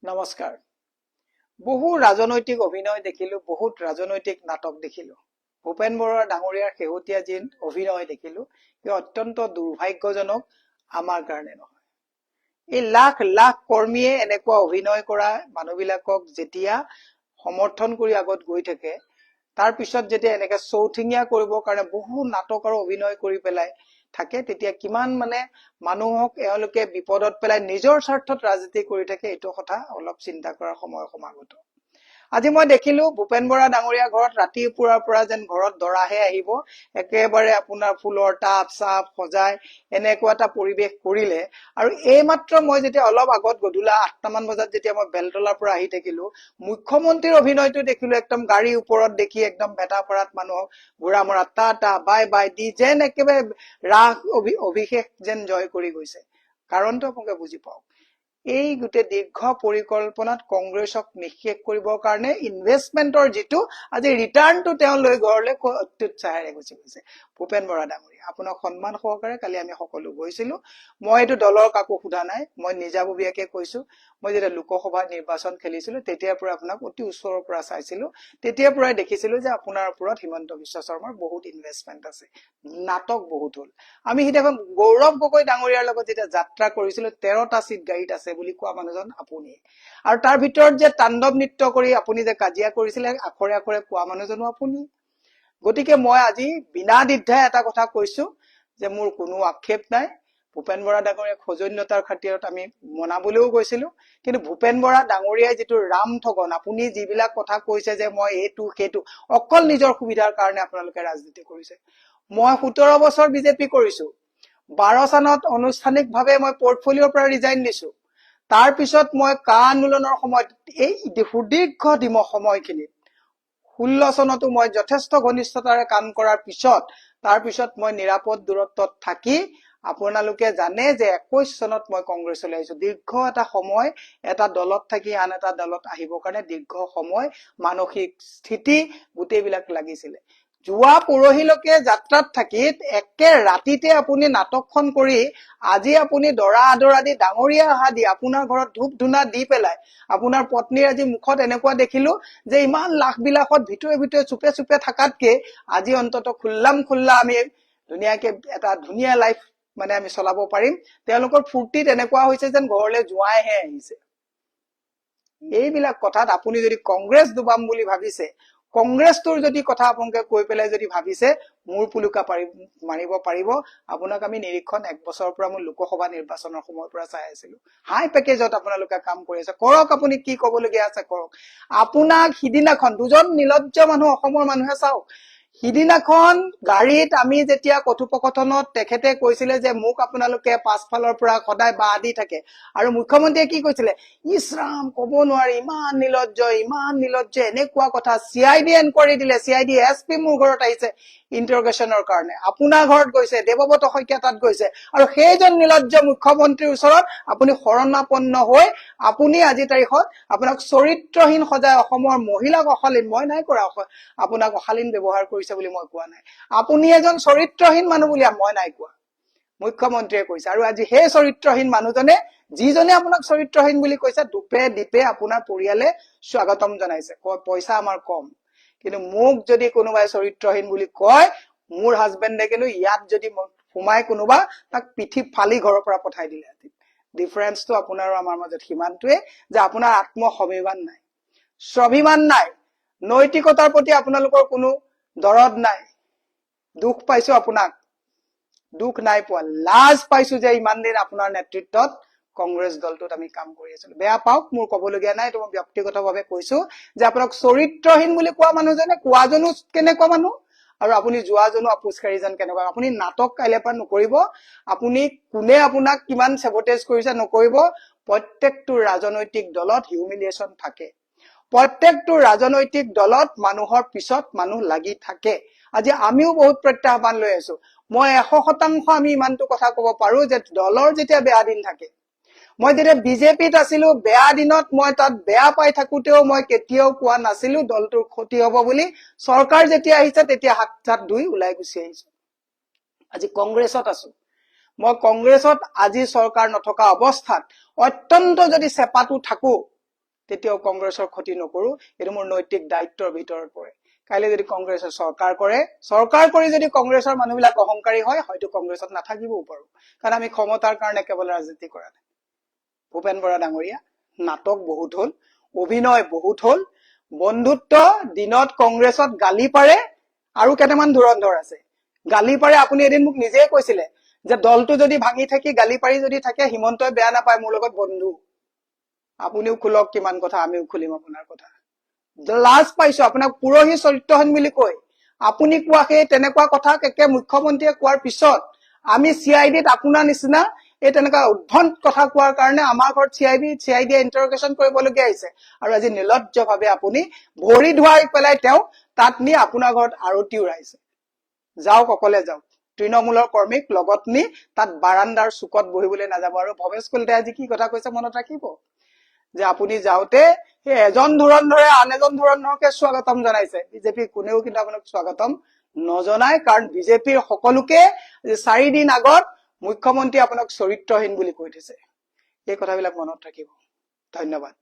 নমস্কাৰ। বহু ৰাজনৈতিক অভিনয় দেখিলো, বহুত ৰাজনৈতিক নাটক দেখিলো। ভূপেন বৰা ডাঙৰীয়াৰ শেহতীয়া যি অভিনয় দেখিলো, ই অত্যন্ত দুৰ্ভাগ্যজনক আমাৰ কাৰণে নহয়। এই লাখ লাখ কৰ্মীয়ে এনেকুৱা অভিনয় কৰা মানুহবিলাকক যেতিয়া সমৰ্থন কৰি আগত গৈ থাকে, তাৰ পিছত যেতিয়া এনেকে চৌঠিঙীয়া কৰিবৰ কাৰণে বহু নাটক আৰু অভিনয় কৰি পেলাই থাকে, তেতিয়া কিমান মানুহক এওঁলোকে বিপদত পেলাই নিজৰ স্বাৰ্থত ৰাজনীতি কৰি থাকে, এইটো কথা অলপ চিন্তা কৰাৰ সময় সমাগত। আজি মই দেখিলো ভূপেন বৰা ডাঙৰীয়া ঘৰত ৰাতিপুৱাৰ পৰা যেন ঘৰত দৰাহে আহিব, একেবাৰে আপোনাৰ ফুলৰ টাব চাপ সজাই এনেকুৱা এটা পৰিৱেশ কৰিলে। আৰু এইমাত্ৰ মই যেতিয়া অলপ আগত গধূলা 8টামান বজাত যেতিয়া মই বেলতলাৰ পৰা আহি থাকিলো, মুখ্যমন্ত্ৰীৰ অভিনয়টো দেখিলো। একদম গাড়ীৰ ওপৰত দেখি একদম বেটাপাৰাত মানুহক ঘোঁৰা মৰা টাটা বাই বাই দি যেন একেবাৰে ৰাস অভিষেক যেন জয় কৰি গৈছে। কাৰণটো আপোনালোকে বুজি পাওক। এই গোটেই দীৰ্ঘ পৰিকল্পনাত কংগ্ৰেছক নিঃশেষ কৰিবৰ কাৰণে ইনভেষ্টমেন্টৰ যিটো আজি ৰিটাৰ্ণটো তেওঁ লৈ ঘৰলৈ অত্যুৎসাহেৰে গুচি গৈছে। ভূপেন বৰা ডাঙৰীয়া, আপোনাক সন্মান সহকাৰে কালি আমি সকলো গৈছিলো। মই এইটো দলৰ কাকো সোধা নাই, মই নিজাববীয়াকে কৈছো। মই যেতিয়া লোকসভা নিৰ্বাচন খেলিছিলো তেতিয়াৰ পৰা আপোনাক অতি ওচৰৰ পৰা চাইছিলো, তেতিয়াৰ পৰাই দেখিছিলো যে আপোনাৰ ওপৰত হিমন্ত বিশ্ব শৰ্মাৰ বহুত ইনভেষ্টমেন্ট আছে, নাটক বহুত হল। আমি সিদিনাখন গৌৰৱ গগৈ ডাঙৰীয়াৰ লগত যেতিয়া যাত্ৰা কৰিছিলো, 13টা চিট গাড়ীত আছে বুলি কোৱা মানুহজন আপুনি। আৰু তাৰ ভিতৰত যে তাণ্ডৱ নৃত্য কৰি আপুনি যে কাজিয়া কৰিছিলে, আখৰে আখৰে কোৱা মানুহজনো আপুনি। গতিকে মই আজি বিনা দ্বিধাই এটা কথা কৈছো যে মোৰ কোনো আক্ষেপ নাই। ভূপেন বৰা ডাঙৰীয়াক সৌজন্যতাৰ খাতিৰত আমি মনাবলৈও গৈছিলো, কিন্তু ভূপেন বৰা ডাঙৰীয়াই যিটো ৰাম ঠগন, আপুনি যিবিলাক কথা কৈছে যে মই এইটো সেইটো, অকল নিজৰ সুবিধাৰ কাৰণে আপোনালোকে ৰাজনীতি কৰিছে। মই 17 বছৰ বিজেপি কৰিছো। 12 চনত আনুষ্ঠানিকভাৱে মই পৰ্টফলিঅ'ৰ পৰা ৰিজাইন দিছো। তাৰ পিছত মই কা আন্দোলনৰ সময়ত এই সুদীৰ্ঘ সময়খিনিত 16 চনতো মই যথেষ্ট ঘনিষ্ঠতাৰে কাম কৰাৰ পিছত, তাৰ পিছত মই নিৰাপদ দূৰত্বত থাকি আপোনালোকে জানে যে 21 চনত মই কংগ্ৰেছলৈ আহিছো। দীৰ্ঘ এটা সময় এটা দলত থাকি আন এটা দলত আহিবৰ কাৰণে দীৰ্ঘ সময় মানসিক স্থিতি গোটেইবিলাক লাগিছিলে। যোৱা পৰহিলৈকে যাত্ৰাত থাকি একে ৰাতিতে আপুনি নাটকখন কৰি আজি আপুনি দৰা আদৰা দি ডাঙৰীয়া অহা দি আপোনাৰ ঘৰত ধূপ ধূনা দি পেলাই আপোনাৰ পত্নীৰ আজি মুখত এনেকুৱা দেখিলো যে ইমান লাখ বিলাকত ভিতৰে ভিতৰে চুপে চুপে থাকাতকে আজি অন্তত খুল্লা আমি ধুনীয়াকে এটা ধুনীয়া লাইফ আমি চলাব পাৰিম। তেওঁলোকৰ ফূৰ্তিত এনেকুৱা হৈছে যেন ঘৰলৈ জোঁৱাইহে আহিছে। এইবিলাক কথাত আপুনি যদি কংগ্ৰেছ ডুবাম বুলি ভাবিছে, কংগ্ৰেছটোৰ যদি কথা আপোনালোকে কৈ পেলাই যদি ভাবিছে মূৰ পুলুকা মাৰিব পাৰিব, আপোনাক আমি নিৰীক্ষণ 1 বছৰৰ পৰা মই লোকসভা নিৰ্বাচনৰ সময়ৰ পৰা চাই আছিলো। হাই পেকেজত আপোনালোকে কাম কৰি আছে, কৰক। আপুনি কি কবলগীয়া আছে কৰক। আপোনাক সিদিনাখন দুজন নিলজ্জ মানুহ অসমৰ মানুহে চাওক, সিদিনাখন গাড়ীত আমি যেতিয়া কথোপকথনত তেখেতে কৈছিলে যে মোক আপোনালোকে পাছফালৰ পৰা সদায় বাহ দি থাকে, আৰু মুখ্যমন্ত্ৰীয়ে কি কৈছিলে, ইছৰাম কব নোৱাৰি, ইমান নিলজ্জ এনেকুৱা কথা। CID এনকুৱাৰী দিলে, CID SP মোৰ ঘৰত আহিছে ইন্টাৰগেশ্যনৰ কাৰণে, আপোনাৰ ঘৰত গৈছে, দেৱব্ৰত শইকীয়া তাত গৈছে, আৰু সেইজন নিলজ্জ মুখ্যমন্ত্ৰীৰ ওচৰত আপুনি শৰণাপন্ন হৈ আপুনি আজি তাৰিখত আপোনাক চৰিত্ৰহীন সজাই অসমৰ মহিলাক অশালীন, মই নাই কৰা আপোনাক অশালীন ব্যৱহাৰ কৰিছে বুলি মই কোৱা নাই, আপুনি এজন চৰিত্ৰহীন মানুহ বুলি মই নাই কোৱা, মুখ্যমন্ত্ৰীয়ে কৈছে। আৰু আজি সেই চৰিত্ৰহীন মানুহজনে, যিজনে আপোনাক চৰিত্ৰহীন বুলি কৈছে, দুপে দীপে আপোনাৰ পৰিয়ালে স্বাগতম জনাইছে, পইচা আমাৰ কম। কিন্তু মোক যদি কোনোবাই চৰিত্ৰহীন বুলি কয়, মোৰ হাজবেণ্ডে কিন্তু ইয়াত যদি সোমাই কোনোবা তাক পিঠি ফালি ঘৰৰ পৰা পঠাই দিলে। ডিফাৰেন্সটো আপোনাৰ আৰু আমাৰ মাজত সিমানটোৱে যে আপোনাৰ আত্মস্বাভিমান নাই, স্বাভিমান নাই, নৈতিকতাৰ প্ৰতি আপোনালোকৰ কোনো দৰদ নাই। দুখ পাইছো আপোনাক, দুখ নাই পোৱা, লাজ পাইছো যে ইমান দিন আপোনাৰ নেতৃত্বত কংগ্ৰেছ দলটোত আমি কাম কৰি আছিলো। বেয়া পাওক, মোৰ কবলগীয়া নাই, এইটো মই ব্যক্তিগতভাৱে কৈছো যে আপোনাক চৰিত্ৰহীন বুলি কোৱা মানুহজনে কোৱাজনো কেনেকুৱা মানুহ, আৰু আপুনি যোৱাজনো আপোচকাৰীজন কেনেকুৱা। আপুনি নাটক কাইলৈ পৰা নকৰিব। আপুনি কোনে আপোনাক কিমান চেবটেজ কৰিছে নকৰিব। প্ৰত্যেকটো ৰাজনৈতিক দলত হিউমিলিয়েশ্যন থাকে, প্ৰত্যেকটো ৰাজনৈতিক দলত মানুহৰ পিছত মানুহ লাগি থাকে। আজি আমিও বহুত প্ৰত্যাহ্বান লৈ আছো। মই 100% আমি ইমানটো কথা কব পাৰো যে দলৰ যেতিয়া বেয়া দিন থাকে, মই যেতিয়া বিজেপিত আছিলো বেয়া দিনত মই তাত বেয়া পাই থাকোতেও মই কেতিয়াও কোৱা নাছিলো দলটোৰ ক্ষতি হব বুলি। চৰকাৰ যেতিয়া আহিছে তেতিয়া হাত চাত ধুই ওলাই গুচি আহিছো। আজি কংগ্ৰেছত আছো, মই কংগ্ৰেছত আজি চৰকাৰ নথকা অৱস্থাত অত্যন্ত যদি চেপাটো থাকো, তেতিয়াও কংগ্ৰেছৰ ক্ষতি নকৰো, এইটো মোৰ নৈতিক দায়িত্বৰ ভিতৰত পৰে। কাইলৈ যদি কংগ্ৰেছে চৰকাৰ কৰে, চৰকাৰ কৰি যদি কংগ্ৰেছৰ মানুহবিলাক অহংকাৰী হয়, হয়তো কংগ্ৰেছত নাথাকিবও পাৰো, কাৰণ আমি ক্ষমতাৰ কাৰণে কেৱল ৰাজনীতি কৰা নাই। ভূপেন বৰা ডাঙৰীয়া, নাটক বহুত হল, অভিনয় বহুত হল, বন্ধুত্ব দিনত কংগ্ৰেছত গালি পাৰে আৰু কেইটামান ধুৰন্ধৰ আছে। গালি পাৰে, আপুনি এদিন মোক নিজেই কৈছিলে যে দলটো যদি ভাঙি থাকি গালি পাৰি যদি থাকে হিমন্তই বেয়া নাপায়, মোৰ লগত বন্ধু। আপুনিও খোলক কিমান কথা, আমিও খুলিম আপোনাৰ কথা। লাজ পাইছো আপোনাক পুৰহি চৰিত্ৰহীন বুলি কৈ আপুনি কোৱা সেই তেনেকুৱা কথা একে মুখ্যমন্ত্ৰীয়ে কোৱাৰ পিছত আমি CIDত আপোনাৰ নিচিনা এই তেনেকুৱা উদ্ভট কথা কোৱাৰ কাৰণে আমাৰ ঘৰত CIDয়ে ইন্টাৰোগেশ্যন কৰিবলগীয়া হৈছে, আৰু আজি নিলজ্জভাৱে আপুনি ভৰি ধুৱাই পেলাই তেওঁ তাত নি আপোনাৰ ঘৰত আৰতি উৰাইছে। যাওক, অকলে যাওক, তৃণমূলৰ কৰ্মীক লগত নি তাত বাৰান্দাৰ চুকত বহিবলৈ নাযাব। আৰু ভৱেশ কলিতাই আজি কি কথা কৈছে মনত ৰাখিব, যে আপুনি যাওঁতে সেই এজন ধুৰন্ধৰে আন এজন ধুৰন্ধৰকে স্বাগতম জনাইছে। বিজেপি কোনেও কিন্তু আপোনাক স্বাগতম নজনায়, কাৰণ বিজেপিৰ সকলোকে 4 দিন আগত মুখ্যমন্ত্ৰী আপোনাক চৰিত্ৰহীন বুলি কৈ দিছে। এই কথাবিলাক মনত ৰাখিব। ধন্যবাদ।